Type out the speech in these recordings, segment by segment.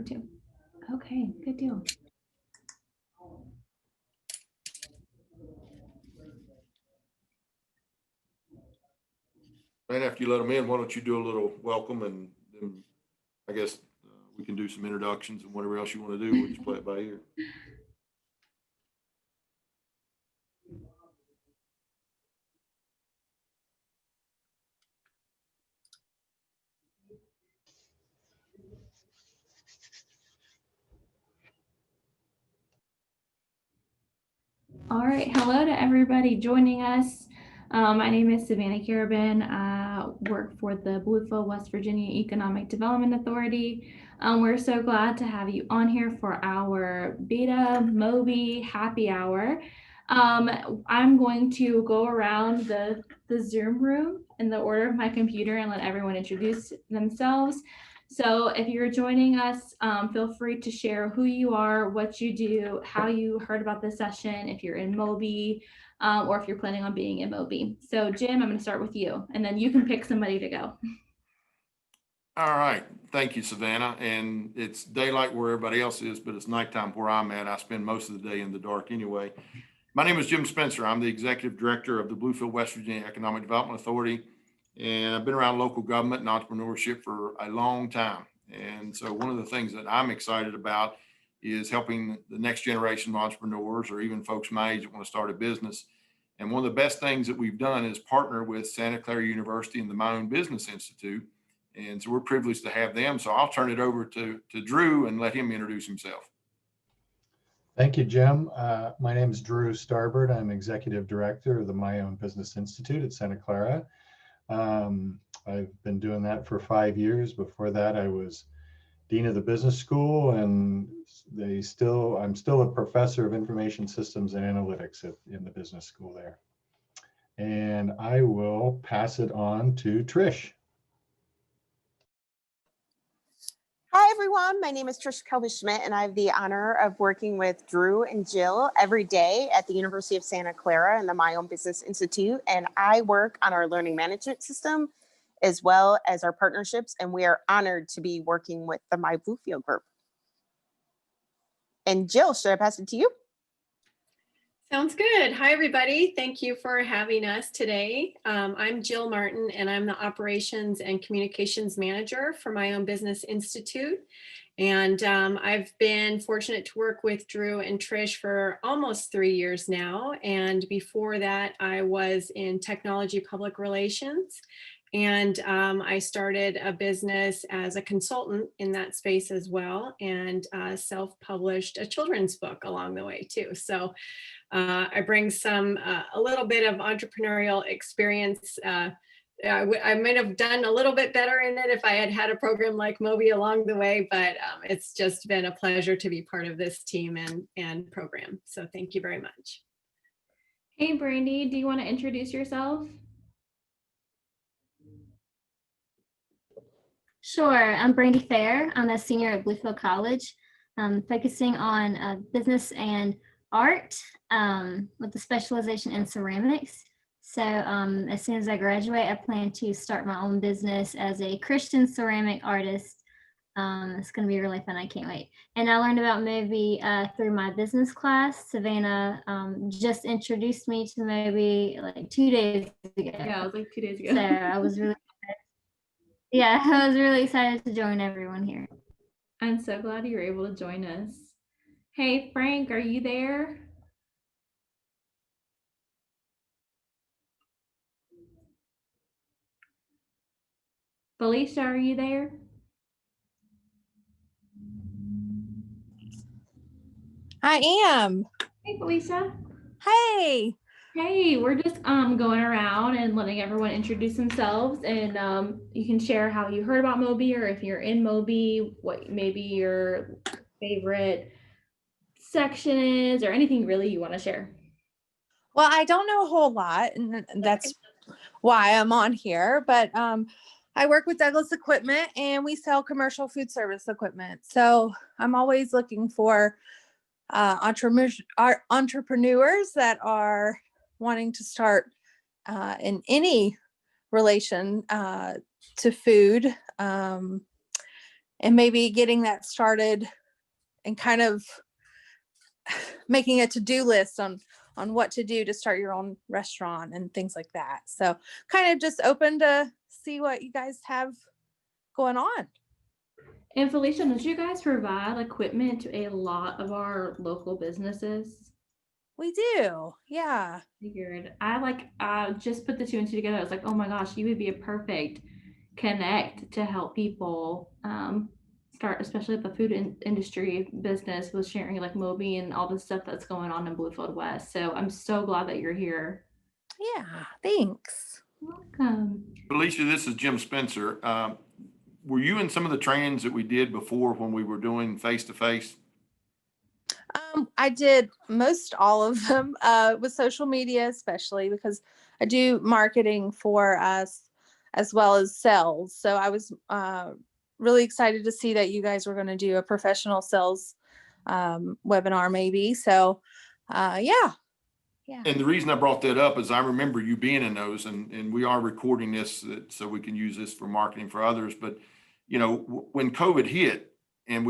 number 2. Okay, good deal. And after you let them in, why don't you do a little welcome, and then I guess we can do some introductions and whatever else you want to do. We'll just play it by ear. All right, hello to everybody joining us. My name is Savannah Carabin. I work for the Bluefield, West Virginia Economic Development Authority. We're so glad to have you on here for our BEDA Mobi happy hour. I'm going to go around the Zoom room in the order of my computer and let everyone introduce themselves. So if you're joining us, feel free to share who you are, what you do, how you heard about this session, if you're in Mobi, or if you're planning on being in Mobi. So Jim, I'm going to start with you, and then you can pick somebody to go. All right. Thank you, Savannah. And it's daylight where everybody else is, but it's nighttime where I'm at. I spend most of the day in the dark anyway. My name is Jim Spencer. I'm the Executive Director of the Bluefield, West Virginia Economic Development Authority. And I've been around local government and entrepreneurship for a long time. And so one of the things that I'm excited about is helping the next generation of entrepreneurs, or even folks my age that want to start a business. And one of the best things that we've done is partner with Santa Clara University and the My Own Business Institute. And so we're privileged to have them. So I'll turn it over to Drew and let him introduce himself. Thank you, Jim. My name is Drew Starbird. I'm Executive Director of the My Own Business Institute at Santa Clara. I've been doing that for 5 years. Before that, I was Dean of the Business School, and I'm still a professor of Information Systems and Analytics in the business school there. And I will pass it on to Trish. Hi, everyone. My name is Trish Kalbas-Schmidt, and I have the honor of working with Drew and Jill every day at the University of Santa Clara and the My Own Business Institute. And I work on our learning management system as well as our partnerships. And we are honored to be working with the My Bluefield group. And Jill, should I pass it to you? Sounds good. Hi, everybody. Thank you for having us today. I'm Jill Martin, and I'm the Operations and Communications Manager for My Own Business Institute. And I've been fortunate to work with Drew and Trish for almost 3 years now. And before that, I was in technology public relations. And I started a business as a consultant in that space as well, and self-published a children's book along the way too. So I bring a little bit of entrepreneurial experience. I might have done a little bit better in it if I had had a program like Mobi along the way, but it's just been a pleasure to be part of this team and program. So thank you very much. Hey, Brandy, do you want to introduce yourself? Sure, I'm Brandy Fair. I'm a senior at Bluefield College, focusing on business and art with a specialization in ceramics. So as soon as I graduate, I plan to start my own business as a Christian ceramic artist. It's going to be really fun. I can't wait. And I learned about Mobi through my business class. Savannah just introduced me to Mobi like 2 days ago. Yeah, it was like 2 days ago. So I was really Yeah, I was really excited to join everyone here. I'm so glad you were able to join us. Hey, Frank, are you there? Felicia, are you there? I am. Hey, Felicia. Hey. Hey, we're just going around and letting everyone introduce themselves, and you can share how you heard about Mobi, or if you're in Mobi, what maybe your favorite section is, or anything really you want to share. Well, I don't know a whole lot, and that's why I'm on here, but I work with Douglas Equipment, and we sell commercial food service equipment. So I'm always looking for entrepreneurs that are wanting to start in any relation to food. And and maybe getting that started and kind of making a to-do list on what to do to start your own restaurant and things like that. So kind of just open to see what you guys have going on. And Felicia, don't you guys provide equipment to a lot of our local businesses? We do. Yeah. Figured. I just put the two and two together. I was like, oh my gosh, you would be a perfect connect to help people start, especially the food industry business, with sharing like Mobi and all the stuff that's going on in Bluefield West. So I'm so glad that you're here. Yeah. Thanks. Welcome. Felicia, this is Jim Spencer. Were you in some of the trainings that we did before when we were doing face-to-face? I did most all of them with social media, especially because I do marketing for us as well as sales. So I was really excited to see that you guys were going to do a professional sales webinar maybe. So yeah. And the reason I brought that up is I remember you being in those, and we are recording this so we can use this for marketing for others. But, you know, when COVID hit and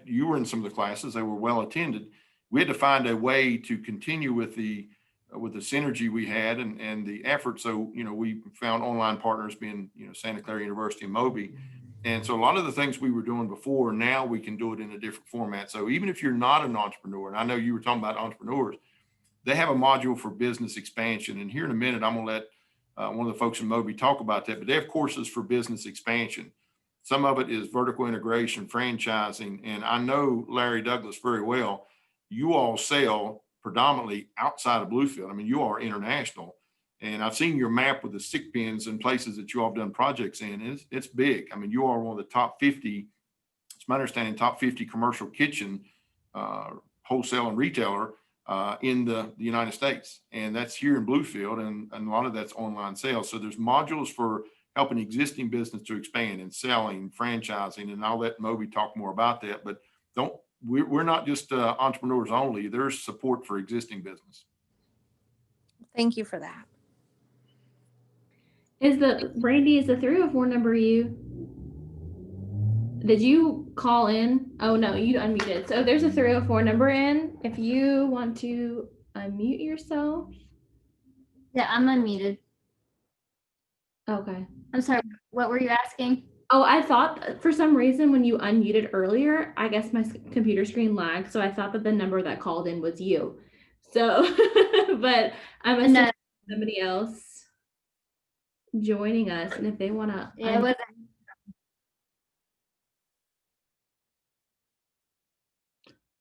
you were in some of the classes, they were well attended. We had to find a way to continue with the synergy we had and the effort. So, you know, we found online partners being, you know, Santa Clara University and Mobi. And so a lot of the things we were doing before, now we can do it in a different format. So even if you're not an entrepreneur, and I know you were talking about entrepreneurs, they have a module for business expansion. And here in a minute, I'm going to let one of the folks in Mobi talk about that, but they have courses for business expansion. Some of it is vertical integration, franchising. And I know Larry Douglas very well. You all sell predominantly outside of Bluefield. I mean, you are international. And I've seen your map with the stick pins and places that you all have done projects in. It's big. I mean, you are one of the top 50, it's my understanding, top 50 commercial kitchen wholesale and retailer in the United States. And that's here in Bluefield, and a lot of that's online sales. So there's modules for helping existing business to expand and selling, franchising, and I'll let Mobi talk more about that. But we're not just entrepreneurs only. There's support for existing business. Thank you for that. Brandy, is the 304 number you? Did you call in? Oh no, you unmuted. So there's a 304 number in. If you want to unmute yourself. Yeah, I'm unmuted. Okay. I'm sorry, what were you asking? Oh, I thought for some reason when you unmuted earlier, I guess my computer screen lagged. So I thought that the number that called in was you. So, but I'm assuming somebody else joining us. And if they want to. Yeah, it wasn't.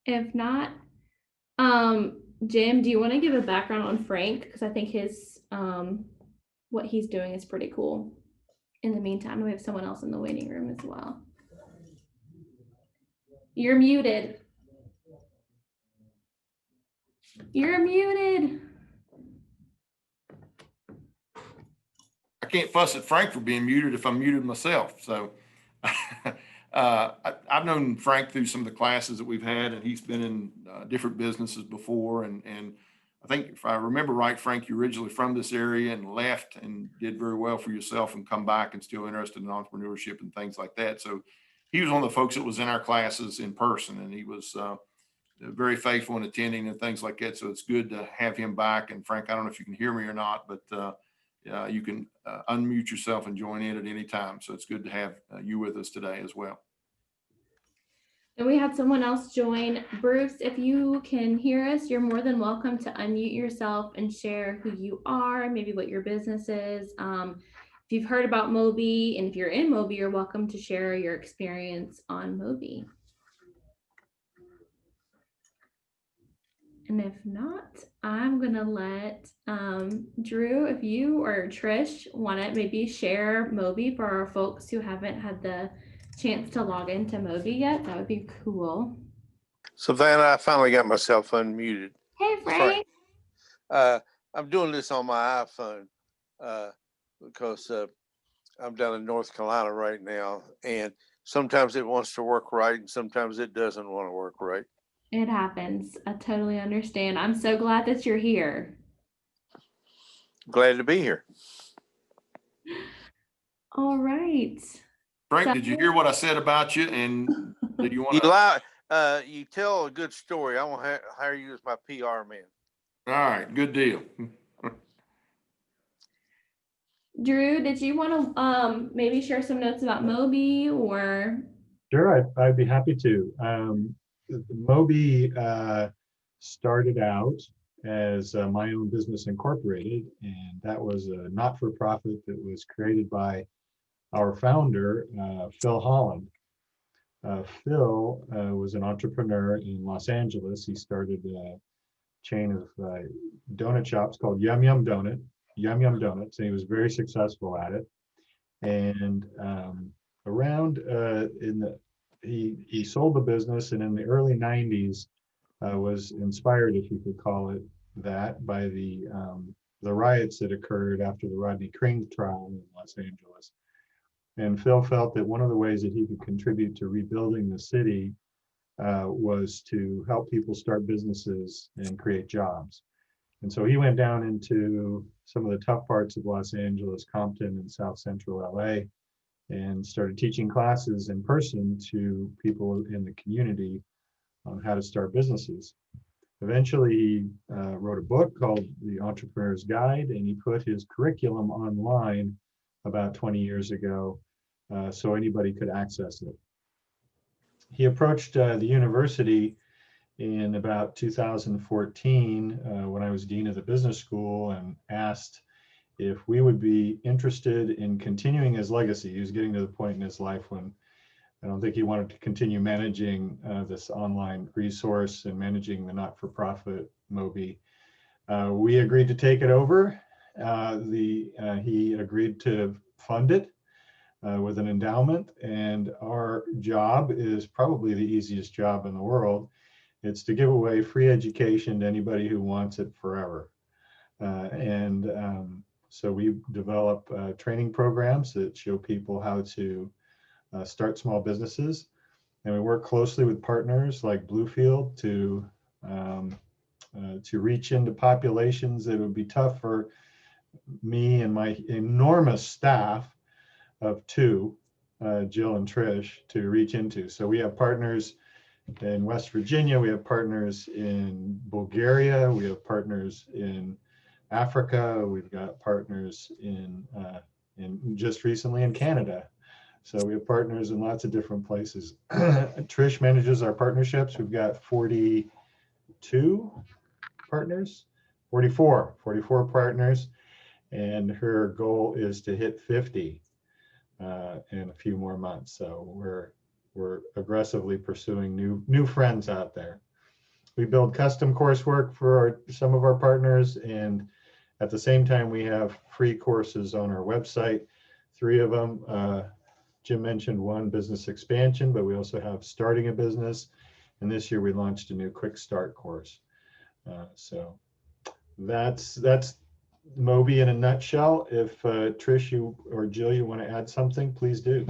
If not, Jim, do you want to give a background on Frank? Because I think his, what he's doing is pretty cool. In the meantime, we have someone else in the waiting room as well. You're muted. You're muted. I can't fuss at Frank for being muted if I'm muted myself. So I've known Frank through some of the classes that we've had, and he's been in different businesses before. And I think if I remember right, Frank, you're originally from this area and left and did very well for yourself and come back and still interested in entrepreneurship and things like that. So he was one of the folks that was in our classes in person, and he was very faithful in attending and things like that. So it's good to have him back. And Frank, I don't know if you can hear me or not, but you can unmute yourself and join in at any time. So it's good to have you with us today as well. And we had someone else join. Bruce, if you can hear us, you're more than welcome to unmute yourself and share who you are, maybe what your business is. If you've heard about Mobi, and if you're in Mobi, you're welcome to share your experience on Mobi. And if not, I'm going to let Drew, if you or Trish want to maybe share Mobi for our folks who haven't had the chance to log into Mobi yet, that would be cool. Savannah, I finally got myself unmuted. Hey, Frank. I'm doing this on my iPhone because I'm down in North Carolina right now, and sometimes it wants to work right and sometimes it doesn't want to work right. It happens. I totally understand. I'm so glad that you're here. Glad to be here. All right. Frank, did you hear what I said about you? And did you want You to? lie, you tell a good story. I want to hire you as my PR man. All right, good deal. Drew, did you want to maybe share some notes about Mobi or? Sure, I'd be happy to. Mobi started out as My Own Business Incorporated, and that was a not-for-profit that was created by our founder, Phil Holland. Phil was an entrepreneur in Los Angeles. He started a chain of donut shops called Yum Yum Donuts, and he was very successful at it. And around he sold the business, and in the early 90s was inspired, if you could call it that, by the riots that occurred after the Rodney King trial in Los Angeles. And Phil felt that one of the ways that he could contribute to rebuilding the city was to help people start businesses and create jobs. And so he went down into some of the tough parts of Los Angeles, Compton and South Central LA, and started teaching classes in person to people in the community on how to start businesses. Eventually, he wrote a book called The Entrepreneur's Guide, and he put his curriculum online about 20 years ago so anybody could access it. He approached the university in about 2014 when I was dean of the business school and asked if we would be interested in continuing his legacy. He was getting to the point in his life when I don't think he wanted to continue managing this online resource and managing the not-for-profit Mobi. We agreed to take it over. He agreed to fund it with an endowment, and our job is probably the easiest job in the world. It's to give away free education to anybody who wants it forever. So we develop training programs that show people how to start small businesses. And we work closely with partners like Bluefield to reach into populations that would be tough for me and my enormous staff of two, Jill and Trish, to reach into. So we have partners in West Virginia, we have partners in Bulgaria, we have partners in Africa, we've got partners in just recently in Canada. So we have partners in lots of different places. Trish manages our partnerships. We've got 42 partners, 44 partners, and her goal is to hit 50 in a few more months. So we're aggressively pursuing new friends out there. We build custom coursework for some of our partners, and at the same time, we have free courses on our website. 3 of them. Jim mentioned one, business expansion, but we also have starting a business. And this year we launched a new quick start course. So that's Mobi in a nutshell. If Trish, you or Jill, you want to add something, please do.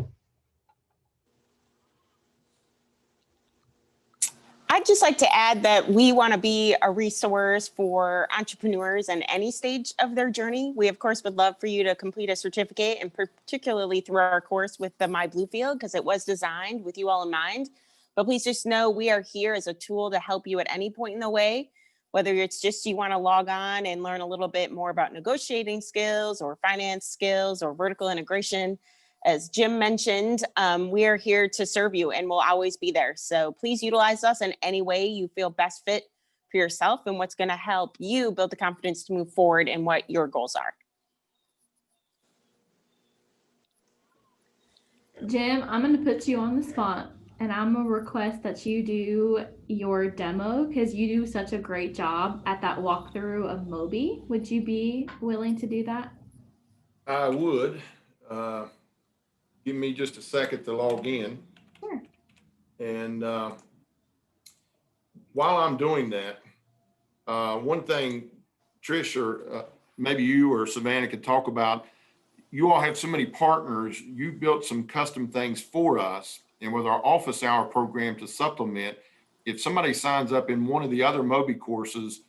I'd just like to add that we want to be a resource for entrepreneurs in any stage of their journey. We, of course, would love for you to complete a certificate, and particularly through our course with the My Bluefield, because it was designed with you all in mind. But please just know we are here as a tool to help you at any point in the way, whether it's just you want to log on and learn a little bit more about negotiating skills or finance skills or vertical integration. As Jim mentioned, we are here to serve you and we'll always be there. So please utilize us in any way you feel best fit for yourself and what's going to help you build the confidence to move forward in what your goals are. Jim, I'm going to put you on the spot and I'm going to request that you do your demo because you do such a great job at that walkthrough of Mobi. Would you be willing to do that? I would. Give me just a second to log in. Sure. And while I'm doing that, one thing Trish or maybe you or Savannah could talk about, you all have so many partners. You built some custom things for us. And with our office hour program to supplement, if somebody signs up in one of the other Mobi courses,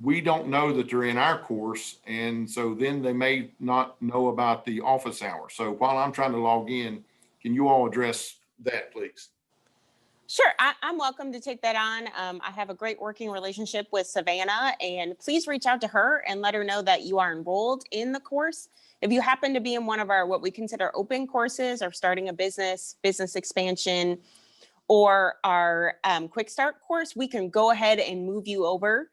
we don't know that they're in our course. And so then they may not know about the office hour. So while I'm trying to log in, Can you all address that, please? Sure, I'm welcome to take that on. I have a great working relationship with Savannah, and please reach out to her and let her know that you are enrolled in the course. If you happen to be in one of our what we consider open courses, or starting a business, business expansion, or our quick start course, we can go ahead and move you over,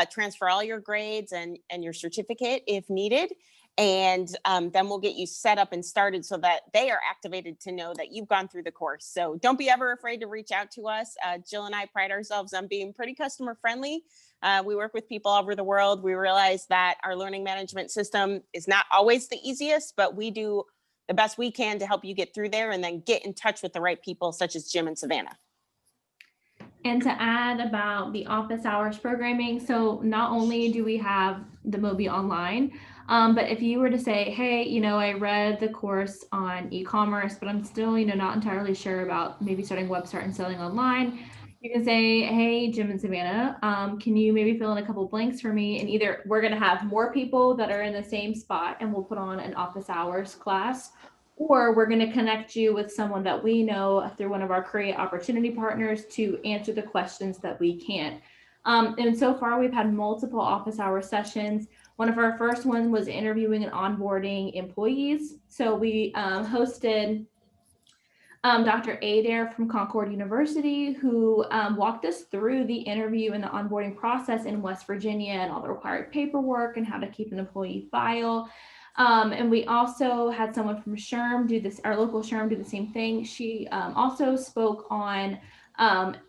transfer all your grades and your certificate if needed. And then we'll get you set up and started so that they are activated to know that you've gone through the course. So don't be ever afraid to reach out to us. Jill and I pride ourselves on being pretty customer friendly. We work with people all over the world. We realize that our learning management system is not always the easiest, but we do the best we can to help you get through there and then get in touch with the right people such as Jim and Savannah. And to add about the office hours programming, so not only do we have the Mobi online, but if you were to say, hey, I read the course on e-commerce, but I'm still, not entirely sure about maybe starting a website and selling online, you can say, hey, Jim and Savannah, can you maybe fill in a couple blanks for me? And either we're going to have more people that are in the same spot and we'll put on an office hours class, or we're going to connect you with someone that we know through one of our Create Opportunity partners to answer the questions that we can't. And so far, we've had multiple office hour sessions. One of our first ones was interviewing and onboarding employees. So we hosted Dr. Adair from Concord University, who walked us through the interview and the onboarding process in West Virginia and all the required paperwork and how to keep an employee file. And we also had someone from SHRM do this, our local SHRM do the same thing. She also spoke on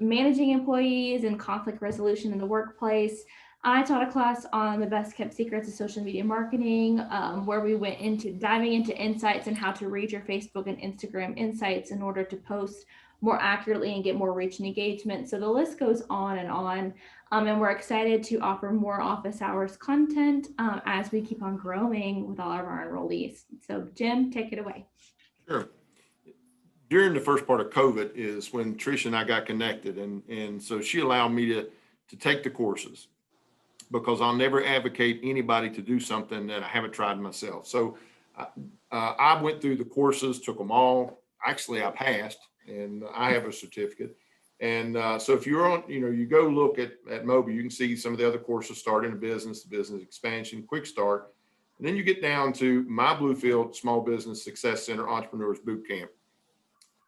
managing employees and conflict resolution in the workplace. I taught a class on the best kept secrets of social media marketing, where we went into diving into insights and how to read your Facebook and Instagram insights in order to post more accurately and get more reach and engagement. So the list goes on. And we're excited to offer more office hours content as we keep on growing with all of our enrollees. So Jim, take it away. Sure. During the first part of COVID is when Trish and I got connected. And so she allowed me to take the courses, because I'll never advocate anybody to do something that I haven't tried myself. So I went through the courses, took them all. Actually, I passed, and I have a certificate. And so if you're on, you go look at Mobi, you can see some of the other courses: starting a business, business expansion, quick start. And then you get down to my Bluefield Small Business Success Center Entrepreneurs Boot Camp.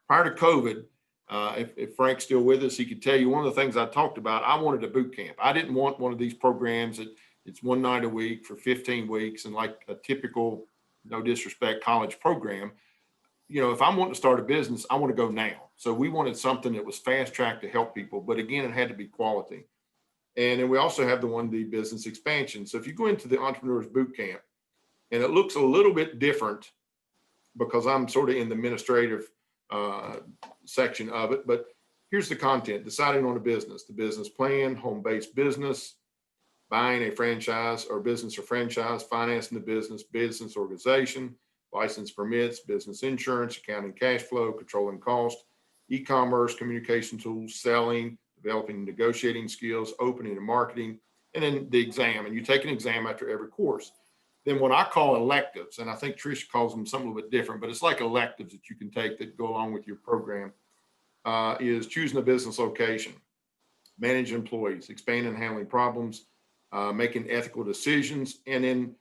Prior to COVID, if Frank's still with us, he could tell you one of the things I talked about. I wanted a boot camp. I didn't want one of these programs that it's one night a week for 15 weeks and like a typical, no disrespect, college program. If I'm wanting to start a business, I want to go now. So we wanted something that was fast track to help people, but again, it had to be quality. And then we also have the business expansion. So if you go into the Entrepreneurs Boot Camp, and it looks a little bit different because I'm sort of in the administrative section of it, but here's the content: deciding on the business plan, home-based business, buying a franchise or business or franchise, financing the business organization, license permits, business insurance, accounting, cash flow, controlling cost, e-commerce, communication tools, selling, developing negotiating skills, opening and marketing, and then the exam. And you take an exam after every course. Then what I call electives, and I think Trish calls them something a little bit different, but it's like electives that you can take that go along with your program, is choosing a business location, managing employees, expanding and handling problems, making ethical decisions, and then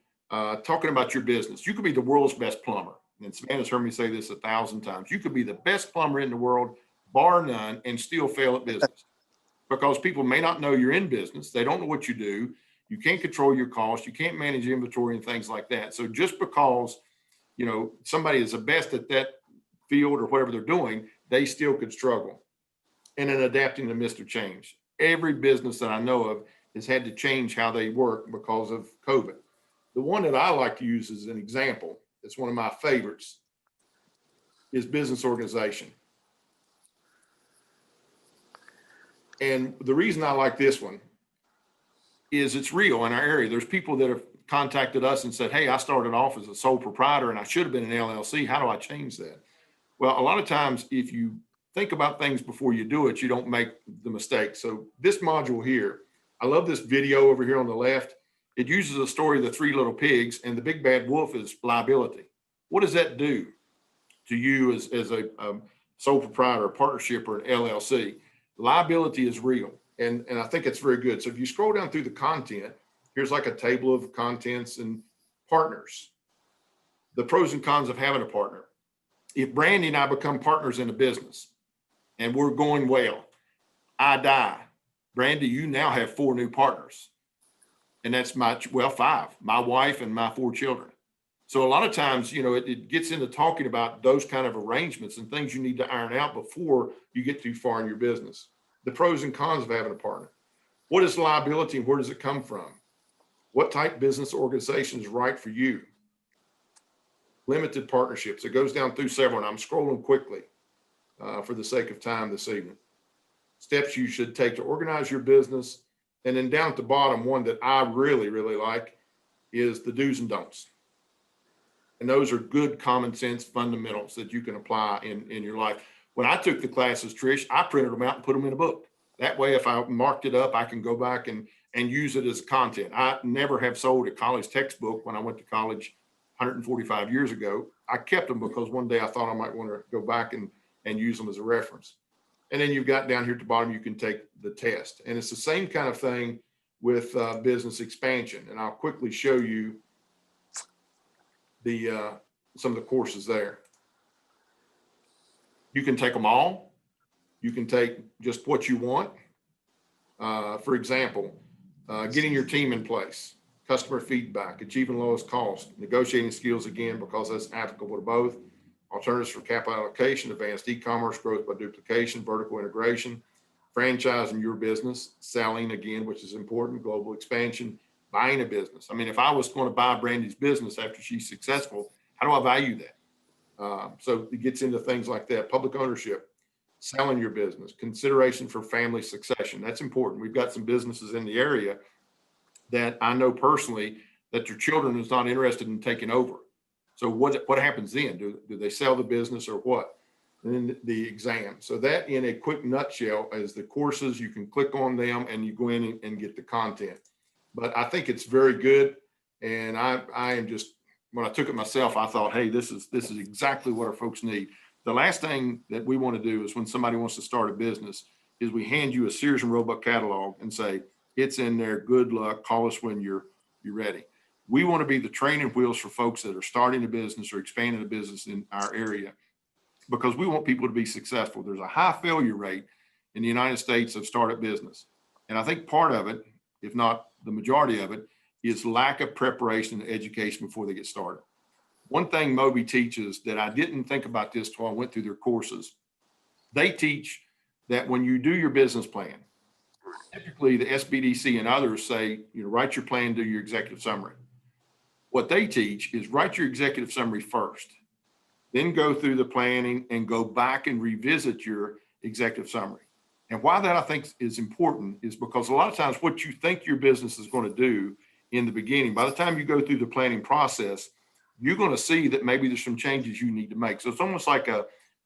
talking about your business. You could be the world's best plumber. And Savannah's heard me say this 1,000 times. You could be the best plumber in the world, bar none, and still fail at business, because people may not know you're in business. They don't know what you do. You can't control your costs. You can't manage inventory and things like that. So just because, somebody is the best at that field or whatever they're doing, they still could struggle. And then adapting to Mr. Change. Every business that I know of has had to change how they work because of COVID. The one that I like to use as an example, it's one of my favorites, is business organization. And the reason I like this one is it's real in our area. There's people that have contacted us and said, hey, I started off as a sole proprietor and I should have been an LLC. How do I change that? Well, a lot of times, if you think about things before you do it, you don't make the mistake. So this module here, I love this video over here on the left. It uses a story of the three little pigs, and the big bad wolf is liability. What does that do? to you as a sole proprietor, a partnership, or an LLC. Liability is real. And I think it's very good. So if you scroll down through the content, here's like a table of contents and partners, the pros and cons of having a partner. If Brandy and I become partners in a business and we're going well, I die. Brandy, you now have 4 new partners. And that's 5, my wife and my 4 children. So a lot of times, it gets into talking about those kind of arrangements and things you need to iron out before you get too far in your business. The pros and cons of having a partner. What is liability and where does it come from? What type business organization is right for you? Limited partnerships. It goes down through several, and I'm scrolling quickly for the sake of time this evening. Steps you should take to organize your business. And then down at the bottom, one that I really, really like is the do's and don'ts. And those are good common sense fundamentals that you can apply in your life. When I took the classes, Trish, I printed them out and put them in a book. That way, if I marked it up, I can go back and use it as content. I never have sold a college textbook when I went to college 145 years ago. I kept them because one day I thought I might want to go back and use them as a reference. And then you've got down here at the bottom, you can take the test. And it's the same kind of thing with business expansion. And I'll quickly show you some of the courses there. You can take them all. You can take just what you want. For example, getting your team in place, customer feedback, achieving lowest cost, negotiating skills again, because that's applicable to both. Alternatives for capital allocation, advanced e-commerce, growth by duplication, vertical integration, franchising your business, selling again, which is important, global expansion, buying a business. I mean, if I was going to buy Brandy's business after she's successful, how do I value that? So it gets into things like that. Public ownership, selling your business, consideration for family succession. That's important. We've got some businesses in the area that I know personally that your children is not interested in taking over. So what happens then? Do they sell the business or what? And then the exam. So that in a quick nutshell is the courses. You can click on them and you go in and get the content. But I think it's very good. And I am just, when I took it myself, I thought, hey, this is exactly what our folks need. The last thing that we want to do is when somebody wants to start a business is we hand you a Sears and Roebuck catalog and say, it's in there, good luck, call us when you're ready. We want to be the training wheels for folks that are starting a business or expanding a business in our area, because we want people to be successful. There's a high failure rate in the United States of startup business. And I think part of it, if not the majority of it, is lack of preparation and education before they get started. One thing Mobi teaches that I didn't think about this till I went through their courses, they teach that when you do your business plan, typically the SBDC and others say, write your plan, do your executive summary. What they teach is write your executive summary first, then go through the planning and go back and revisit your executive summary. And why that I think is important is because a lot of times what you think your business is going to do in the beginning, by the time you go through the planning process, you're going to see that maybe there's some changes you need to make. So it's almost like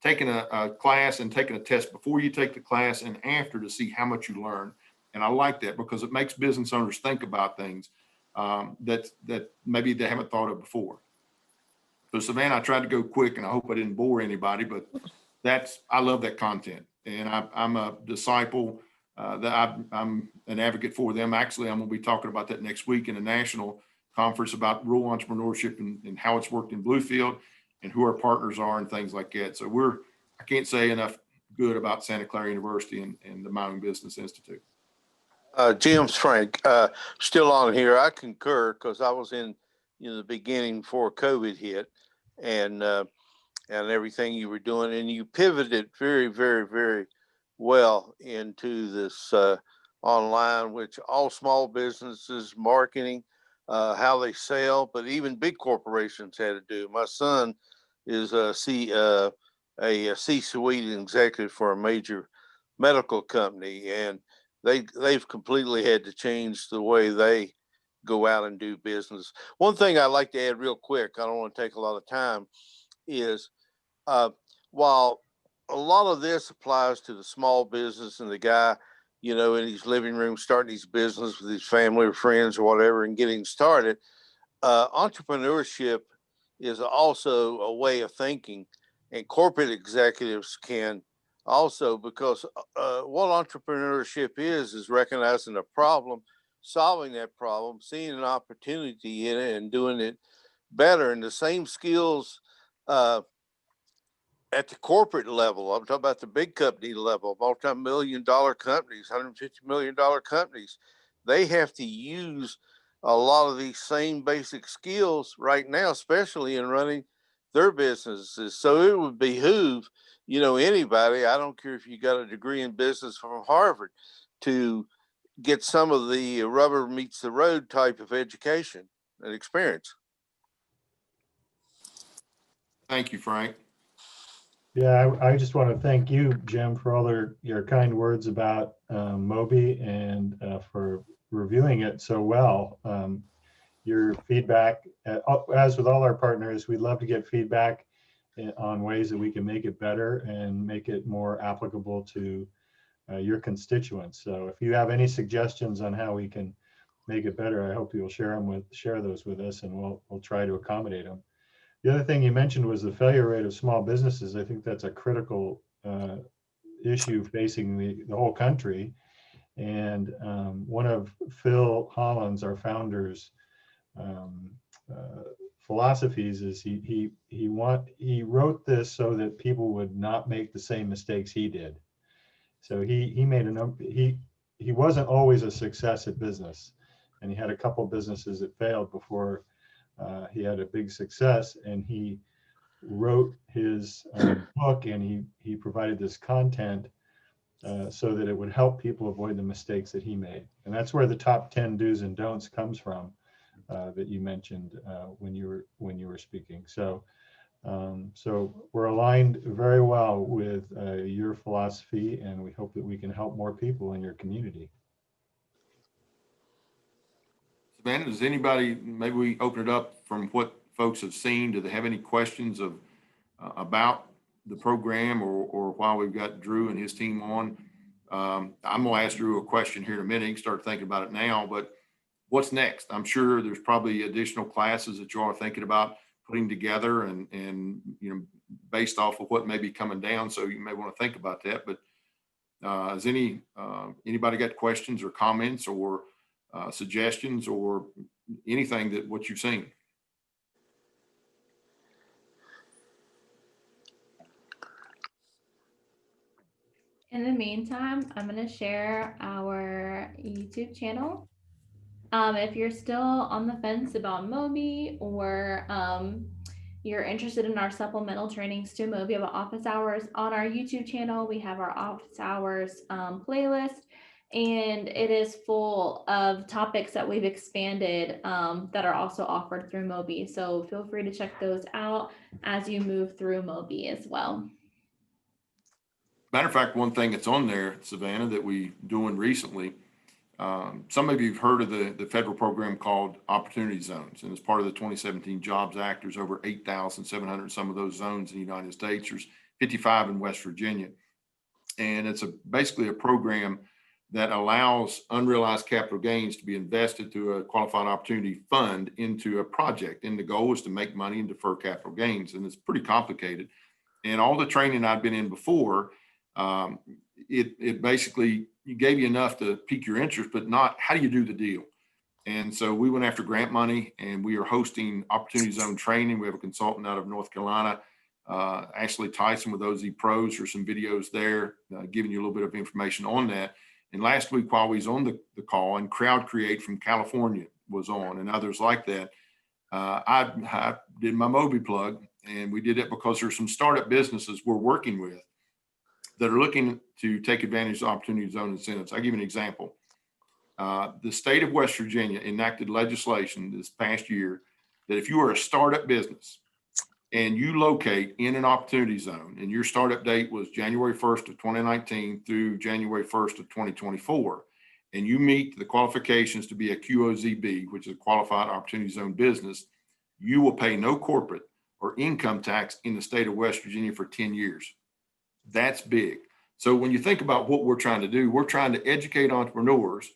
taking a class and taking a test before you take the class and after to see how much you learn. And I like that because it makes business owners think about things that maybe they haven't thought of before. So Savannah, I tried to go quick and I hope I didn't bore anybody, but I love that content. And I'm a disciple that I'm an advocate for them. Actually, I'm going to be talking about that next week in a national conference about rural entrepreneurship and how it's worked in Bluefield and who our partners are and things like that. So I can't say enough good about Santa Clara University and the My Own Business Institute. Jim's Frank, still on here. I concur because I was in the beginning before COVID hit and everything you were doing, and you pivoted very, very, very well into this online, which all small businesses, marketing, how they sell, but even big corporations had to do. My son is a C-suite executive for a major medical company, and they've completely had to change the way they go out and do business. One thing I'd like to add real quick, I don't want to take a lot of time, is while a lot of this applies to the small business and the guy, in his living room starting his business with his family or friends or whatever and getting started, entrepreneurship is also a way of thinking and corporate executives can also, because what entrepreneurship is recognizing a problem, solving that problem, seeing an opportunity in it, and doing it better. And the same skills at the corporate level, I'm talking about the big company level, multi-million-dollar companies, $150 million companies, they have to use a lot of these same basic skills right now, especially in running their businesses. So it would behoove, anybody, I don't care if you got a degree in business from Harvard, to get some of the rubber meets the road type of education and experience. Thank you, Frank. Yeah, I just want to thank you, Jim, for all your kind words about Mobi and for reviewing it so well. Your feedback, as with all our partners, we'd love to get feedback on ways that we can make it better and make it more applicable to your constituents. So if you have any suggestions on how we can make it better, I hope you'll share those with us, and we'll try to accommodate them. The other thing you mentioned was the failure rate of small businesses. I think that's a critical issue facing the whole country. And one of Phil Holland's, our founder's philosophies is he wrote this so that people would not make the same mistakes he did. So he made he wasn't always a success at business, and he had a couple businesses that failed before he had a big success, and he wrote his book, and he provided this content so that it would help people avoid the mistakes that he made. And that's where the top 10 do's and don'ts comes from that you mentioned when you were speaking. So we're aligned very well with your philosophy, and we hope that we can help more people in your community. Savannah, does anybody, maybe we open it up from what folks have seen, do they have any questions about the program or while we've got Drew and his team on? I'm gonna ask Drew a question here in a minute. You can start thinking about it now, but what's next? I'm sure there's probably additional classes that you are thinking about putting together and based off of what may be coming down. So you may want to think about that, but has anybody got questions or comments or suggestions or anything that what you've seen? In the meantime, I'm going to share our YouTube channel. If you're still on the fence about Mobi or you're interested in our supplemental trainings to Mobi about office hours, on our YouTube channel, we have our office hours playlist, and it is full of topics that we've expanded that are also offered through Mobi. So feel free to check those out as you move through Mobi as well. Matter of fact, one thing that's on there, Savannah, that we doing recently, some of you have heard of the federal program called Opportunity Zones, and as part of the 2017 Jobs Act, there's over 8,700 some of those zones in the United States. There's 55 in West Virginia, and it's basically a program that allows unrealized capital gains to be invested through a qualified opportunity fund into a project, and the goal is to make money and defer capital gains, and it's pretty complicated. And all the training I've been in before, it basically gave you enough to pique your interest, but not how do you do the deal. And so we went after grant money, and we are hosting Opportunity Zone training. We have a consultant out of North Carolina, Ashley Tyson with OZ Pros. There's some videos there giving you a little bit of information on that. And last week while we was on the call, and Crowd Create from California was on, and others like that, I did my Mobi plug, and we did it because there's some startup businesses we're working with that are looking to take advantage of Opportunity Zone incentives. I'll give you an example. The state of West Virginia enacted legislation this past year that if you are a startup business and you locate in an Opportunity Zone, and your startup date was January 1st of 2019 through January 1st of 2024, and you meet the qualifications to be a QOZB, which is a Qualified Opportunity Zone business, you will pay no corporate or income tax in the state of West Virginia for 10 years. That's big. So when you think about what we're trying to do, we're trying to educate entrepreneurs.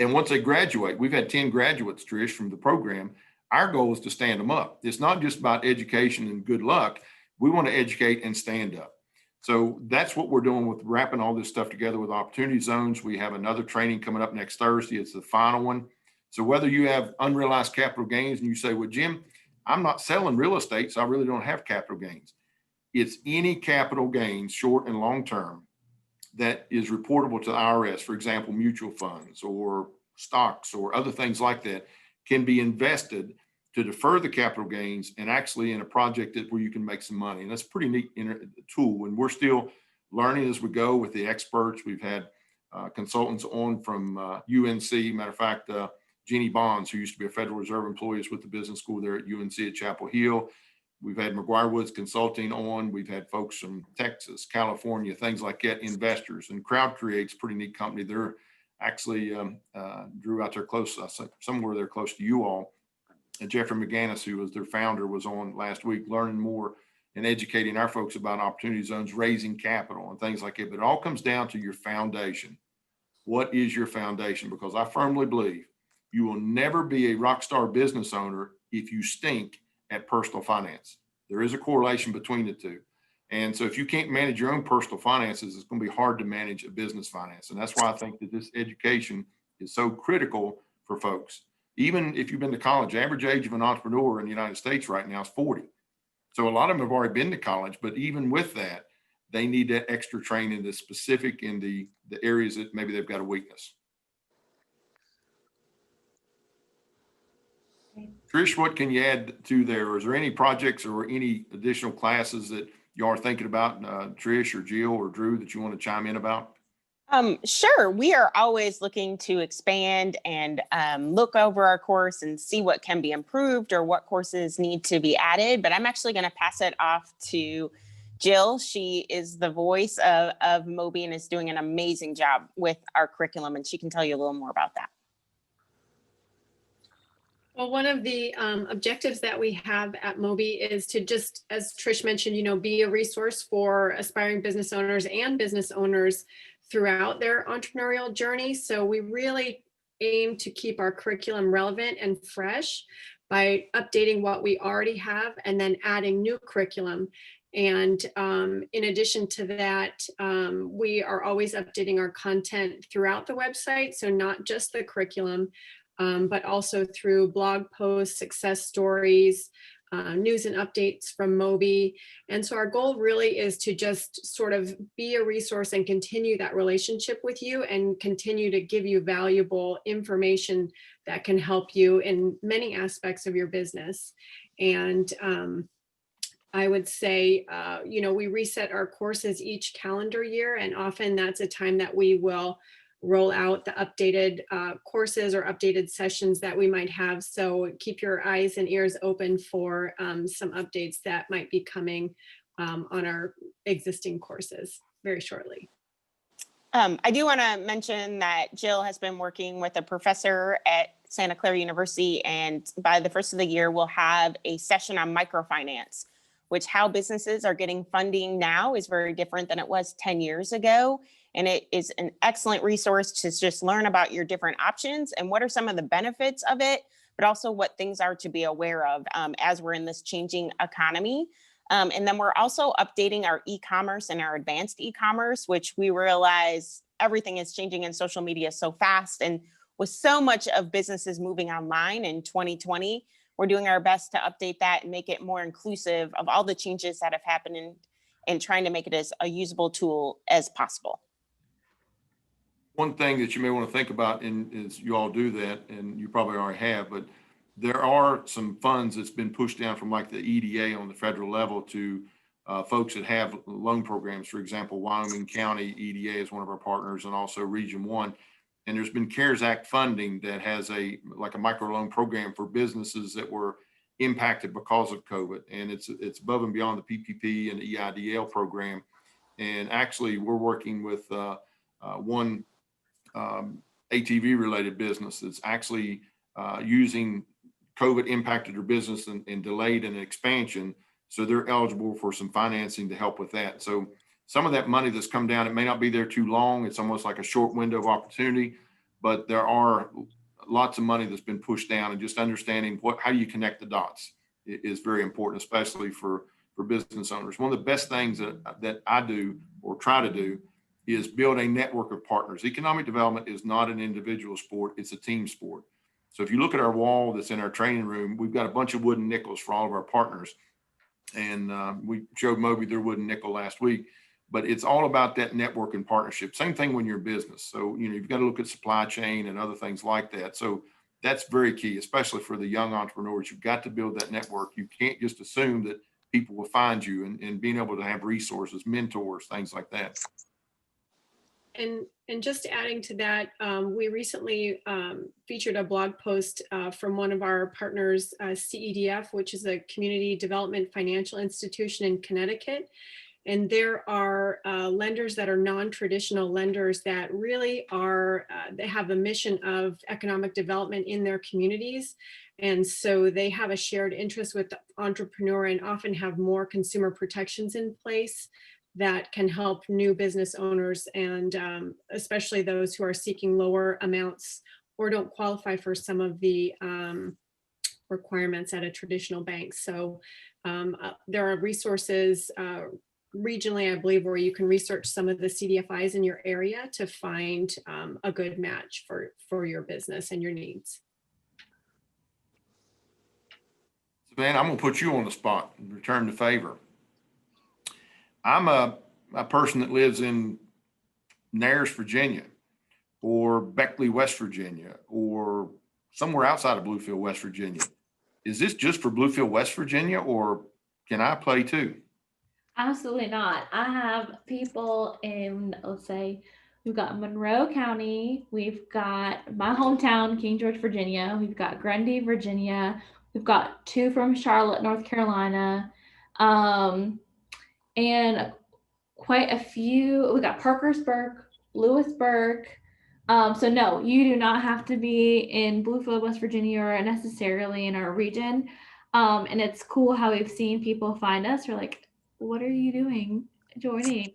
And once they graduate, we've had 10 graduates, Trish, from the program. Our goal is to stand them up. It's not just about education and good luck, We want to educate and stand up. So that's what we're doing with wrapping all this stuff together with opportunity zones. We have another training coming up next Thursday. It's the final one. So whether you have unrealized capital gains and you say, well, Jim, I'm not selling real estate, so I really don't have capital gains. It's any capital gains, short and long term, that is reportable to the IRS. For example, mutual funds or stocks or other things like that can be invested to defer the capital gains and actually in a project where you can make some money. And that's a pretty neat tool. And we're still learning as we go with the experts. We've had consultants on from UNC. Matter of fact, Jeannie Bonds, who used to be a Federal Reserve employee, is with the business school there at UNC at Chapel Hill. We've had McGuire Woods Consulting on. We've had folks from Texas, California, things like that, investors. And Crowd Create's a pretty neat company. They're actually Drew out there close, somewhere there close to you all. And Jeffrey McGannis, who was their founder, was on last week learning more and educating our folks about opportunity zones, raising capital and things like that. But it all comes down to your foundation. What is your foundation? Because I firmly believe you will never be a rock star business owner if you stink at personal finance. There is a correlation between the two. And so if you can't manage your own personal finances, it's going to be hard to manage a business finance. And that's why I think that this education is so critical for folks. Even if you've been to college, average age of an entrepreneur in the United States right now is 40. So a lot of them have already been to college, but even with that, they need that extra training that's specific in the areas that maybe they've got a weakness. Trish, what can you add to there? Is there any projects or any additional classes that you are thinking about, Trish or Jill or Drew, that you want to chime in about? Sure. We are always looking to expand and look over our course and see what can be improved or what courses need to be added. But I'm actually going to pass it off to Jill. She is the voice of Mobi and is doing an amazing job with our curriculum, and she can tell you a little more about that. Well, one of the objectives that we have at Mobi is to just, as Trish mentioned, be a resource for aspiring business owners and business owners throughout their entrepreneurial journey. So we really aim to keep our curriculum relevant and fresh by updating what we already have and then adding new curriculum. And in addition to that, we are always updating our content throughout the website. So not just the curriculum, but also through blog posts, success stories, news and updates from Mobi. And so our goal really is to just sort of be a resource and continue that relationship with you and continue to give you valuable information that can help you in many aspects of your business. And I would say, we reset our courses each calendar year, and often that's a time that we will roll out the updated courses or updated sessions that we might have. So keep your eyes and ears open for some updates that might be coming on our existing courses very shortly. I do want to mention that Jill has been working with a professor at Santa Clara University, and by the first of the year, we'll have a session on microfinance, which how businesses are getting funding now is very different than it was 10 years ago. And it is an excellent resource to just learn about your different options and what are some of the benefits of it, but also what things are to be aware of as we're in this changing economy. And then we're also updating our e-commerce and our advanced e-commerce, which we realize everything is changing in social media so fast. And with so much of businesses moving online in 2020, we're doing our best to update that and make it more inclusive of all the changes that have happened and trying to make it as a usable tool as possible. One thing that you may want to think about, and is you all do that, and you probably already have, but there are some funds that's been pushed down from like the EDA on the federal level to folks that have loan programs. For example, Wyoming County EDA is one of our partners, and also Region 1. And there's been CARES Act funding that has a microloan program for businesses that were impacted because of COVID. And it's above and beyond the PPP and the EIDL program. And actually, we're working with one ATV related business that's actually using COVID impacted their business and delayed an expansion. So they're eligible for some financing to help with that. So some of that money that's come down, it may not be there too long. It's almost like a short window of opportunity, but there are lots of money that's been pushed down, and just understanding how do you connect the dots is very important, especially for for business owners. One of the best things that I do or try to do is build a network of partners. Economic development is not an individual sport, it's a team sport. So if you look at our wall that's in our training room, we've got a bunch of wooden nickels for all of our partners. And we showed Mobi their wooden nickel last week, but it's all about that network and partnership. Same thing when you're a business. So, you've got to look at supply chain and other things like that. So that's very key, especially for the young entrepreneurs. You've got to build that network. You can't just assume that people will find you, and being able to have resources, mentors, things like that. And just adding to that, we recently featured a blog post from one of our partners, CEDF, which is a community development financial institution in Connecticut. And there are lenders that are non-traditional lenders that really are, they have a mission of economic development in their communities. And so they have a shared interest with the entrepreneur and often have more consumer protections in place that can help new business owners, and especially those who are seeking lower amounts or don't qualify for some of the requirements at a traditional bank. So there are resources regionally, I believe, where you can research some of the CDFIs in your area to find a good match for your business and your needs. Savannah, I'm going to put you on the spot and return the favor. I'm a person that lives in Nares, Virginia, or Beckley, West Virginia, or somewhere outside of Bluefield, West Virginia. Is this just for Bluefield, West Virginia, or can I play too? Absolutely not. I have people in, let's say, we've got Monroe County, we've got my hometown, King George, Virginia, we've got Grundy, Virginia, we've got 2 from Charlotte, North Carolina, and quite a few. We got Parkersburg, Lewisburg. So no, you do not have to be in Bluefield, West Virginia, or necessarily in our region. And it's cool how we've seen people find us. We're like, what are you doing joining?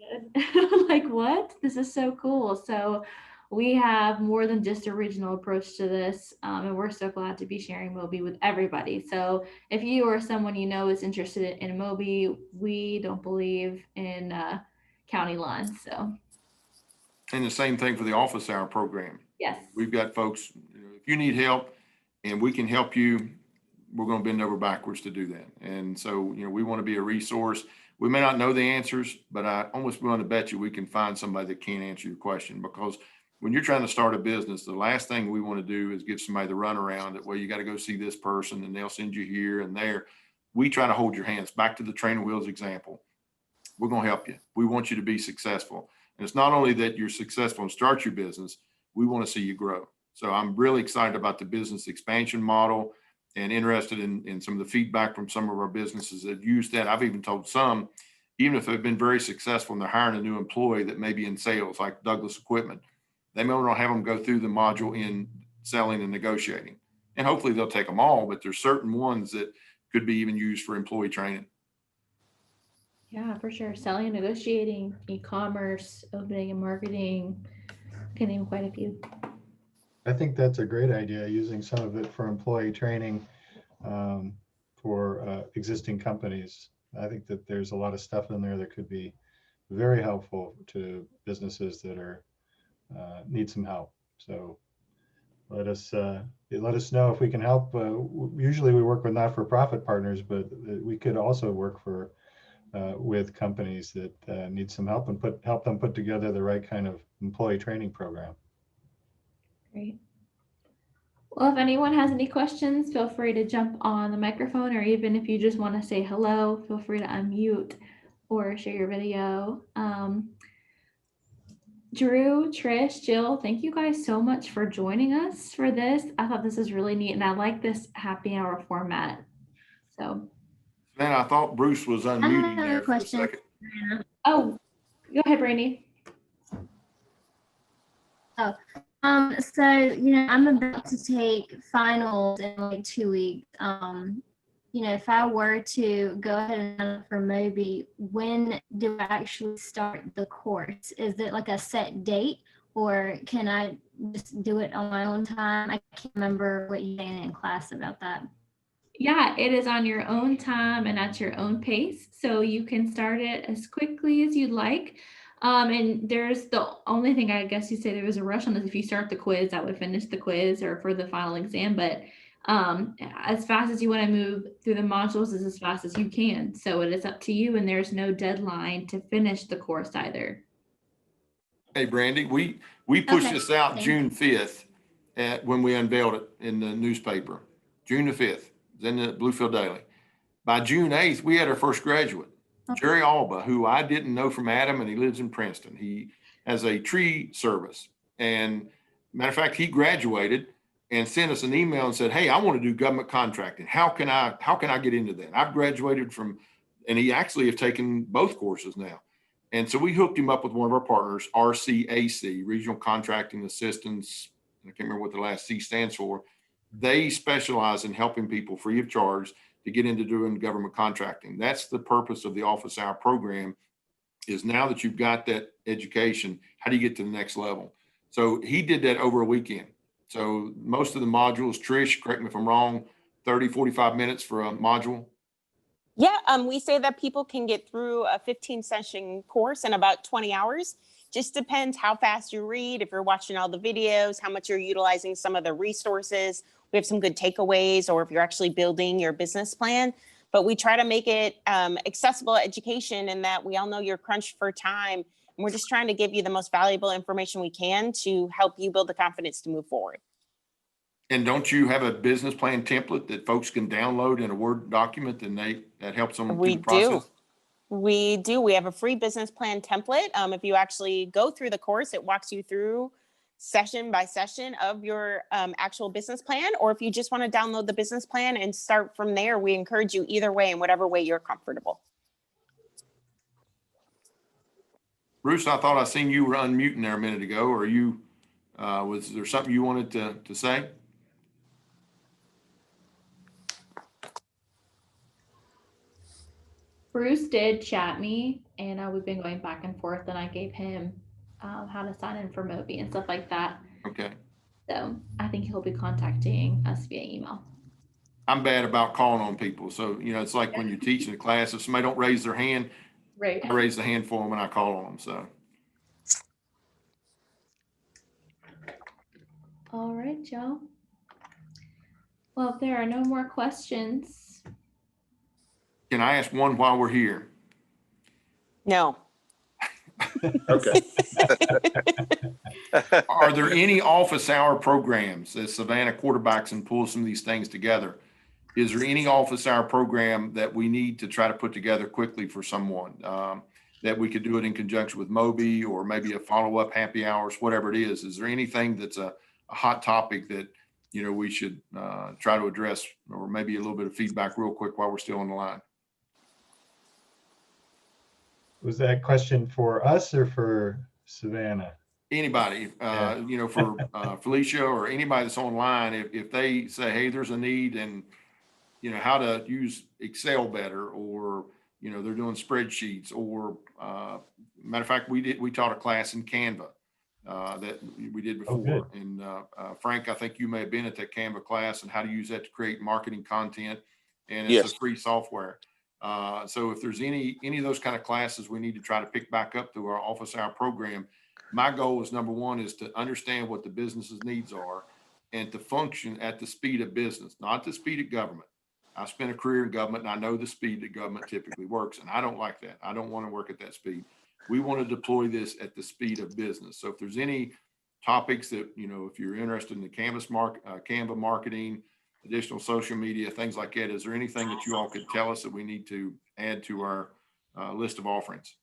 Like, what? This is so cool. So we have more than just a regional approach to this. And we're so glad to be sharing Mobi with everybody. So if you or someone you know is interested in Mobi, we don't believe in county lines. So. And the same thing for the office hour program. Yes. We've got folks, if you need help and we can help you, we're going to bend over backwards to do that. And so, we want to be a resource. We may not know the answers, but I almost want to bet you we can find somebody that can answer your question, because when you're trying to start a business, the last thing we want to do is give somebody the runaround that, well, you got to go see this person and they'll send you here and there. We try to hold your hands. Back to the training wheels example. We're going to help you. We want you to be successful. And it's not only that you're successful and start your business, we want to see you grow. So I'm really excited about the business expansion model and interested in some of the feedback from some of our businesses that use that. I've even told some, even if they've been very successful and they're hiring a new employee that may be in sales, like Douglas Equipment, they may not have them go through the module in selling and negotiating. And hopefully they'll take them all, but there's certain ones that could be even used for employee training. Yeah, for sure. Selling and negotiating, e-commerce, opening and marketing, can name quite a few. I think that's a great idea, using some of it for employee training for existing companies. I think that there's a lot of stuff in there that could be very helpful to businesses that are need some help. So let us know if we can help. Usually we work with not-for-profit partners, but we could also work for with companies that need some help and help them put together the right kind of employee training program. Great. Well, if anyone has any questions, feel free to jump on the microphone, or even if you just want to say hello, feel free to unmute or share your video. Drew, Trish, Jill, thank you guys so much for joining us for this. I thought this was really neat, and I like this happy hour format. So. Man, I thought Bruce was unmuting there for a second. Oh, go ahead, Brandy. Oh, so, I'm about to take finals in like 2 weeks. If I were to go ahead and sign up for Mobi, when do I actually start the course? Is it like a set date, or can I just do it on my own time? I can't remember what you said in class about that. Yeah, it is on your own time and at your own pace. So you can start it as quickly as you'd like. And there's the only thing I guess you say there was a rush on is if you start the quiz, that would finish the quiz or for the final exam. But as fast as you want to move through the modules is as fast as you can. So it is up to you, and there's no deadline to finish the course either. Hey, Brandy, we pushed Okay, this out thanks. June 5th when we unveiled it in the newspaper. June the 5th, then the Bluefield Daily. By June 8th, we had our first graduate, Jerry Alba, who I didn't know from Adam, and he lives in Princeton. He has a tree service. And matter of fact, he graduated and sent us an email and said, "Hey, I want to do government contracting. How can I get into that? I've graduated from," and he actually have taken both courses now. And so we hooked him up with one of our partners, RCAC, Regional Contracting Assistance. I can't remember what the last C stands for. They specialize in helping people free of charge to get into doing government contracting. That's the purpose of the office hour program, is now that you've got that education, how do you get to the next level? So he did that over a weekend. So most of the modules, Trish, correct me if I'm wrong, 30, 45 minutes for a module. Yeah, we say that people can get through a 15 session course in about 20 hours. Just depends how fast you read, if you're watching all the videos, how much you're utilizing some of the resources. We have some good takeaways, or if you're actually building your business plan. But we try to make it accessible education, in that we all know you're crunched for time. And we're just trying to give you the most valuable information we can to help you build the confidence to move forward. And don't you have a business plan template that folks can download in a Word document, and that helps them through We the process? do. We do. We have a free business plan template. If you actually go through the course, it walks you through session by session of your actual business plan. Or if you just want to download the business plan and start from there, we encourage you either way, in whatever way you're comfortable. Bruce, I thought I seen you were unmuting there a minute ago. Or you, was there something you wanted to say? Bruce did chat me, and we've been going back and forth, and I gave him how to sign in for Mobi and stuff like that. Okay. So I think he'll be contacting us via email. I'm bad about calling on people. So, it's like when you're teaching a class, if somebody don't raise their hand, Right. I raise the hand for them and I call on them. So. All right, Joe. Well, if there are no more questions. Can I ask one while we're here? No. Okay. Are there any office hour programs, as Savannah quarterbacks and pulls some of these things together? Is there any office hour program that we need to try to put together quickly for someone, that we could do it in conjunction with Mobi, or maybe a follow-up happy hours, whatever it is? Is there anything that's a hot topic that, we should try to address, or maybe a little bit of feedback real quick while we're still on the line? Was that question for us or for Savannah? Anybody, for Felicia or anybody that's online, if they say, hey, there's a need, and how to use Excel better, or they're doing spreadsheets, or matter of fact, we taught a class in Canva that we did before. And Frank, I think you may have been at that Canva class, and how to use that to create marketing content, and it's a free software. So if there's any of those kind of classes we need to try to pick back up through our office hour program, my goal is, number one, is to understand what the business's needs are, and to function at the speed of business, not the speed of government. I spent a career in government, and I know the speed that government typically works, and I don't like that. I don't want to work at that speed. We want to deploy this at the speed of business. So if there's any topics that, if you're interested in the Canva marketing, additional social media, things like that, is there anything that you all could tell us that we need to add to our list of offerings?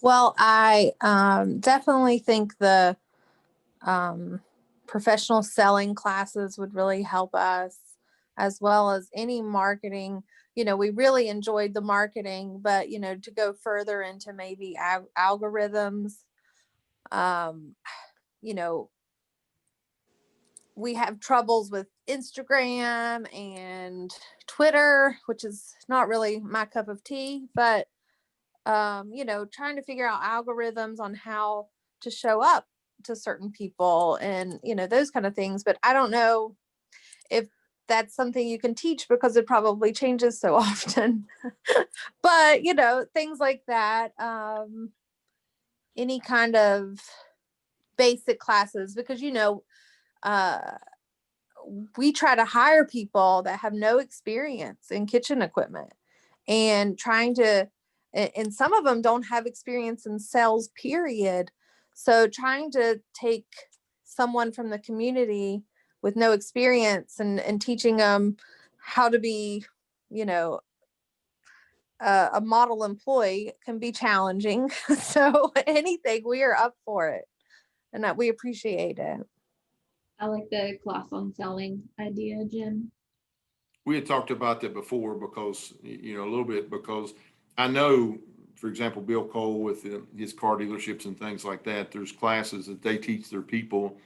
Well, I definitely think the professional selling classes would really help us, as well as any marketing. We really enjoyed the marketing, but, to go further into maybe algorithms, we have troubles with Instagram and Twitter, which is not really my cup of tea, but, trying to figure out algorithms on how to show up to certain people, and, those kind of things. But I don't know if that's something you can teach because it probably changes so often. But, you know, things like that, any kind of basic classes, because, you know, we try to hire people that have no experience in kitchen equipment, and and some of them don't have experience in sales, period. So trying to take someone from the community with no experience and teaching them how to be, you know, a model employee can be challenging. So anything, we are up for it, and that we appreciate it. I like the class on selling idea, Jim. We had talked about that before because, a little bit, because I know, for example, Bill Cole with his car dealerships and things like that, there's classes that they teach their people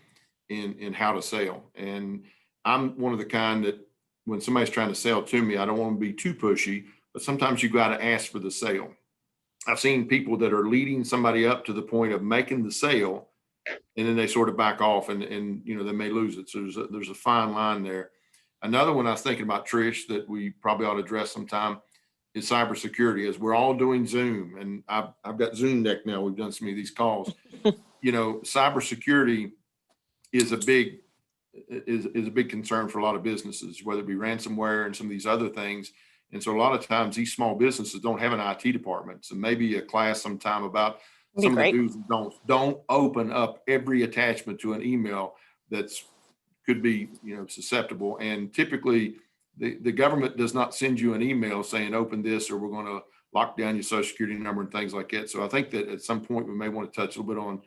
in how to sell. And I'm one of the kind that when somebody's trying to sell to me, I don't want to be too pushy, but sometimes you got to ask for the sale. I've seen people that are leading somebody up to the point of making the sale, and then they sort of back off and they may lose it. So there's a fine line there. Another one I was thinking about, Trish, that we probably ought to address sometime is cybersecurity. As we're all doing Zoom, and I've got Zoom deck now. We've done some of these calls. Cybersecurity is a big concern for a lot of businesses, whether it be ransomware and some of these other things. And so a lot of times these small businesses don't have an IT department. So maybe a class sometime about some of the do's and don'ts. Don't open up every attachment to an email that's could be, susceptible. And typically the government does not send you an email saying, open this, or we're going to lock down your social security number and things like that. So I think that at some point we may want to touch a little bit on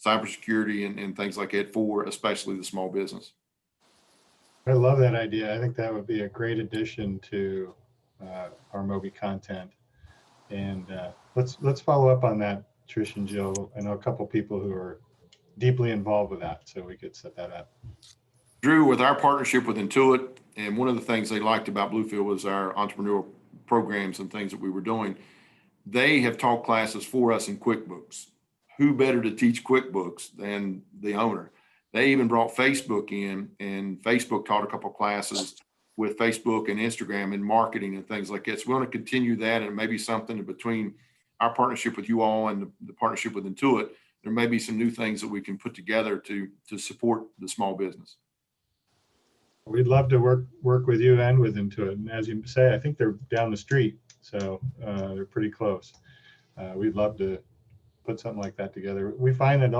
cybersecurity and things like that for especially the small business. I love that idea. I think that would be a great addition to our Mobi content. And let's follow up on that, Trish and Jill. I know a couple people who are deeply involved with that, so we could set that up. Drew, with our partnership with Intuit, and one of the things they liked about Bluefield was our entrepreneurial programs and things that we were doing. They have taught classes for us in QuickBooks. Who better to teach QuickBooks than the owner? They even brought Facebook in, and Facebook taught a couple of classes with Facebook and Instagram and marketing and things like that. So we want to continue that, and maybe something between our partnership with you all and the partnership with Intuit, there may be some new things that we can put together to support the small business. We'd love to work with you and with Intuit. And as you say, I think they're down the street, so they're pretty close. We'd love to put something like that together. We find that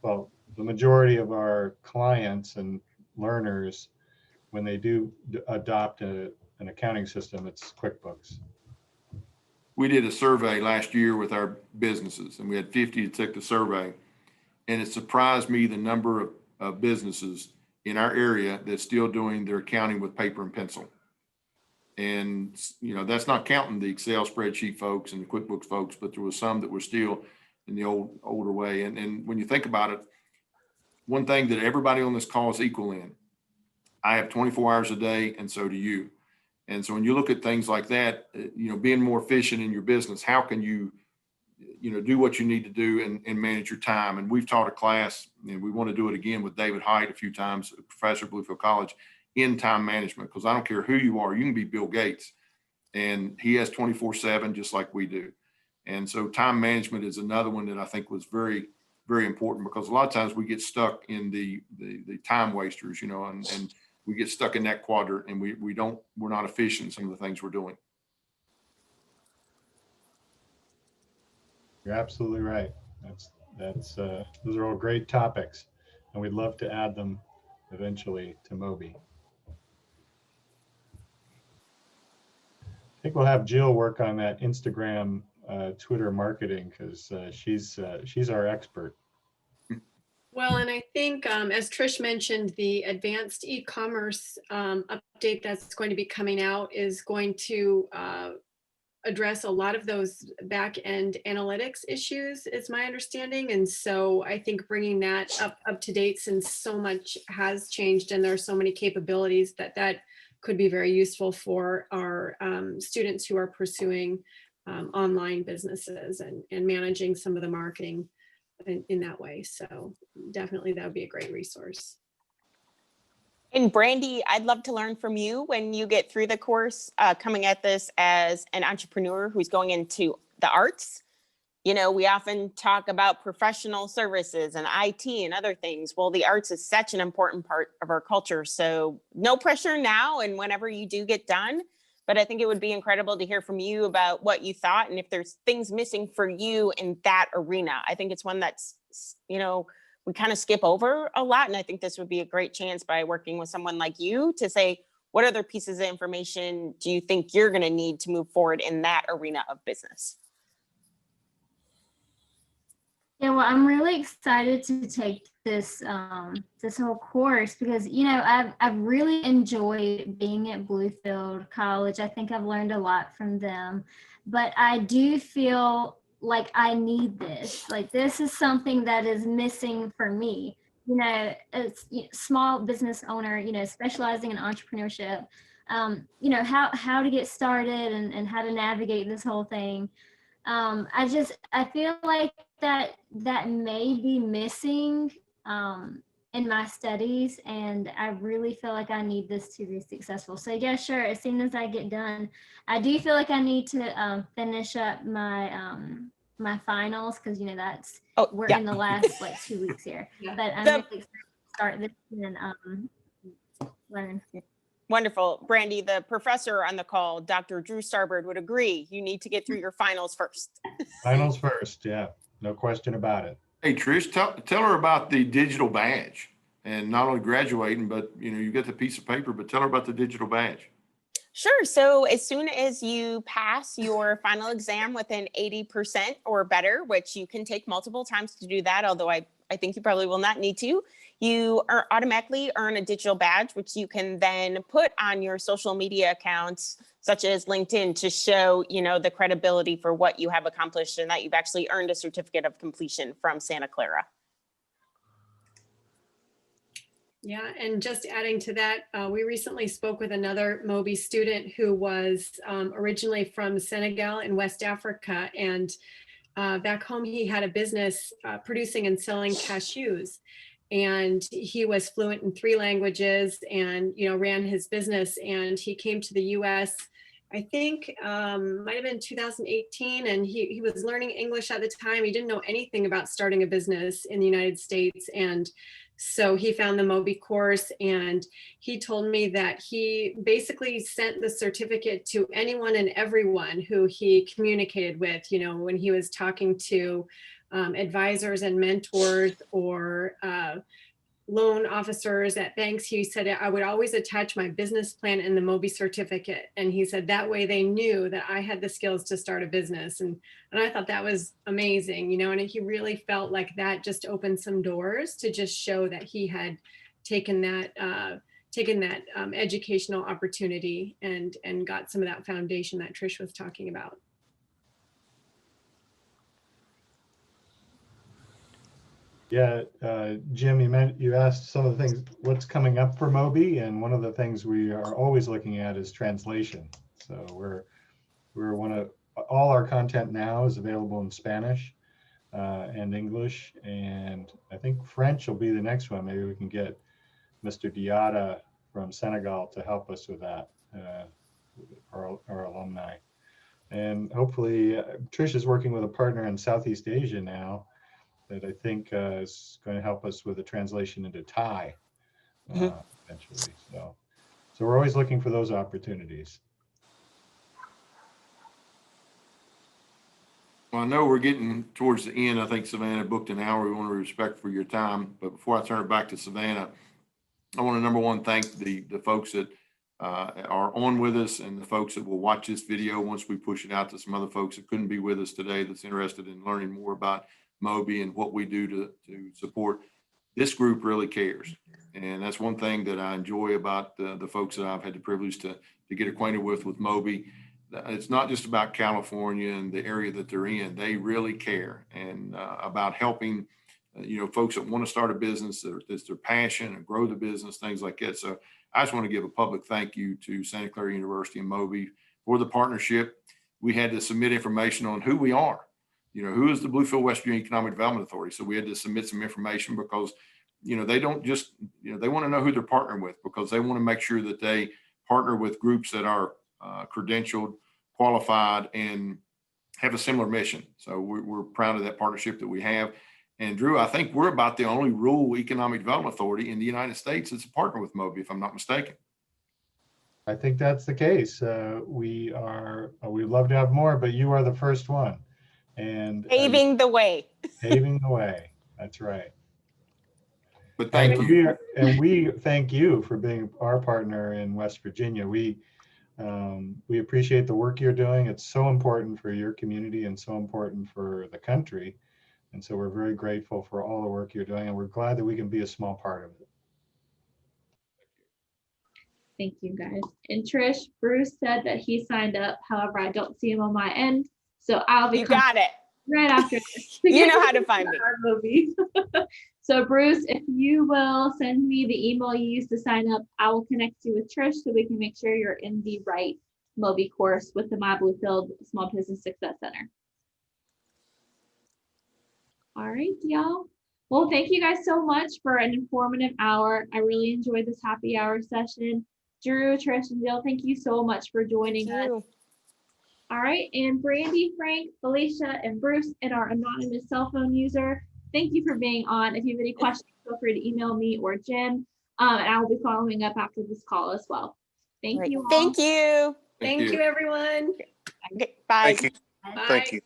the majority of our clients and learners, when they do adopt an accounting system, it's QuickBooks. We did a survey last year with our businesses, and we had 50 that took the survey, and it surprised me the number of businesses in our area that's still doing their accounting with paper and pencil. And, that's not counting the Excel spreadsheet folks and the QuickBooks folks, but there was some that were still in the older way. And when you think about it, one thing that everybody on this call is equal in, I have 24 hours a day, and so do you. And so when you look at things like that, being more efficient in your business, how can you, do what you need to do and manage your time? And we've taught a class, and we want to do it again with David Height a few times, a professor at Bluefield College, in time management, because I don't care who you are, you can be Bill Gates, and he has 24/7 just like we do. And so time management is another one that I think was very, very important, because a lot of times we get stuck in the time wasters, and we get stuck in that quadrant, and we're not efficient in some of the things we're doing. You're absolutely right. Those are all great topics, and we'd love to add them eventually to Mobi. I think we'll have Jill work on that Instagram, Twitter marketing, because she's our expert. Well, and I think, as Trish mentioned, the advanced e-commerce update that's going to be coming out is going to address a lot of those back-end analytics issues, is my understanding. And so I think bringing that up to date, since so much has changed and there are so many capabilities, that could be very useful for our students who are pursuing online businesses and managing some of the marketing in that way. So definitely that would be a great resource. And Brandy, I'd love to learn from you when you get through the course, coming at this as an entrepreneur who's going into the arts. You know, we often talk about professional services and IT and other things. Well, the arts is such an important part of our culture. So no pressure now and whenever you do get done. But I think it would be incredible to hear from you about what you thought and if there's things missing for you in that arena. I think it's one that's, you know, we kind of skip over a lot. And I think this would be a great chance by working with someone like you to say, what other pieces of information do you think you're going to need to move forward in that arena of business? Yeah, well, I'm really excited to take this this whole course because, you know, I've really enjoyed being at Bluefield College. I think I've learned a lot from them, but I do feel like I need this. Like this is something that is missing for me. You know, as small business owner, you know, specializing in entrepreneurship, you know, how to get started and how to navigate this whole thing. I feel like that may be missing in my studies, and I really feel like I need this to be successful. So yeah, sure. As soon as I get done, I do feel like I need to finish up my my finals because you know we're in the last like 2 weeks here. Yeah. But I'm really excited to start this and learn. Wonderful. Brandy, the professor on the call, Dr. Drew Starbird, would agree. You need to get through your finals first. Finals first, yeah, no question about it. Hey, Trish, tell her about the digital badge and not only graduating, but you know, you get the piece of paper, but tell her about the digital badge. Sure. So as soon as you pass your final exam with an 80% or better, which you can take multiple times to do that, although I think you probably will not need to, you automatically earn a digital badge, which you can then put on your social media accounts, such as LinkedIn, to show, you know, the credibility for what you have accomplished and that you've actually earned a certificate of completion from Santa Clara. Yeah, and just adding to that, we recently spoke with another Mobi student who was originally from Senegal in West Africa, and back home he had a business producing and selling cashews, and he was fluent in 3 languages and, you know, ran his business, and he came to the US, I think might have been 2018, and he was learning English at the time. He didn't know anything about starting a business in the United States, and so he found the Mobi course, and he told me that he basically sent the certificate to anyone and everyone who he communicated with, you know, when he was talking to advisors and mentors or loan officers at banks. He said, I would always attach my business plan and the Mobi certificate. And he said that way they knew that I had the skills to start a business. And I thought that was amazing, you know, and he really felt like that just opened some doors to just show that he had taken that educational opportunity and got some of that foundation that Trish was talking about. Yeah, Jim, you asked some of the things, what's coming up for Mobi, and one of the things we are always looking at is translation. So all our content now is available in Spanish and English, and I think French will be the next one. Maybe we can get Mr. Diata from Senegal to help us with that, our alumni. And hopefully, Trish is working with a partner in Southeast Asia now that I think is going to help us with the translation into Thai eventually. So we're always looking for those opportunities. Well, I know we're getting towards the end. I think Savannah booked an hour. We want to respect for your time. But before I turn it back to Savannah, I want to, number one, thank the folks that are on with us and the folks that will watch this video once we push it out to some other folks that couldn't be with us today that's interested in learning more about Mobi and what we do to support. This group really cares. And that's one thing that I enjoy about the folks that I've had the privilege to get acquainted with Mobi. It's not just about California and the area that they're in. They really care and about helping, you know, folks that want to start a business, that's their passion and grow the business, things like that. So I just want to give a public thank you to Santa Clara University and Mobi for the partnership. We had to submit information on who we are. You know, who is the Bluefield West Virginia Economic Development Authority? So we had to submit some information because they don't just, they want to know who they're partnering with, because they want to make sure that they partner with groups that are credentialed, qualified, and have a similar mission. So we're proud of that partnership that we have. And Drew, I think we're about the only rural economic development authority in the United States that's a partner with Mobi, if I'm not mistaken. I think that's the case. We'd love to have more, but you are the first one. And Paving the way. paving the way. That's right. But thank And you. we thank you for being our partner in West Virginia. We appreciate the work you're doing. It's so important for your community and so important for the country. And so we're very grateful for all the work you're doing, and we're glad that we can be a small part of it. Thank you, guys. And Trish, Bruce said that he signed up. However, I don't see him on my end. So I'll be You got it. right after this. You know how to find me. Our movie. So Bruce, if you will send me the email you used to sign up, I will connect you with Trish so we can make sure you're in the right Mobi course with the My Bluefield Small Business Success Center. All right, y'all. Well, thank you guys so much for an informative hour. I really enjoyed this happy hour session. Drew, Trish, and Jill, thank you so much for joining us. All right, and Brandy, Frank, Felicia, and Bruce, and our anonymous cell phone user, thank you for being on. If you have any questions, feel free to email me or Jim, and I will be following up after this call as well. Thank you all. Thank you. Thank you, everyone. Bye. Thank you. Bye. Thank you.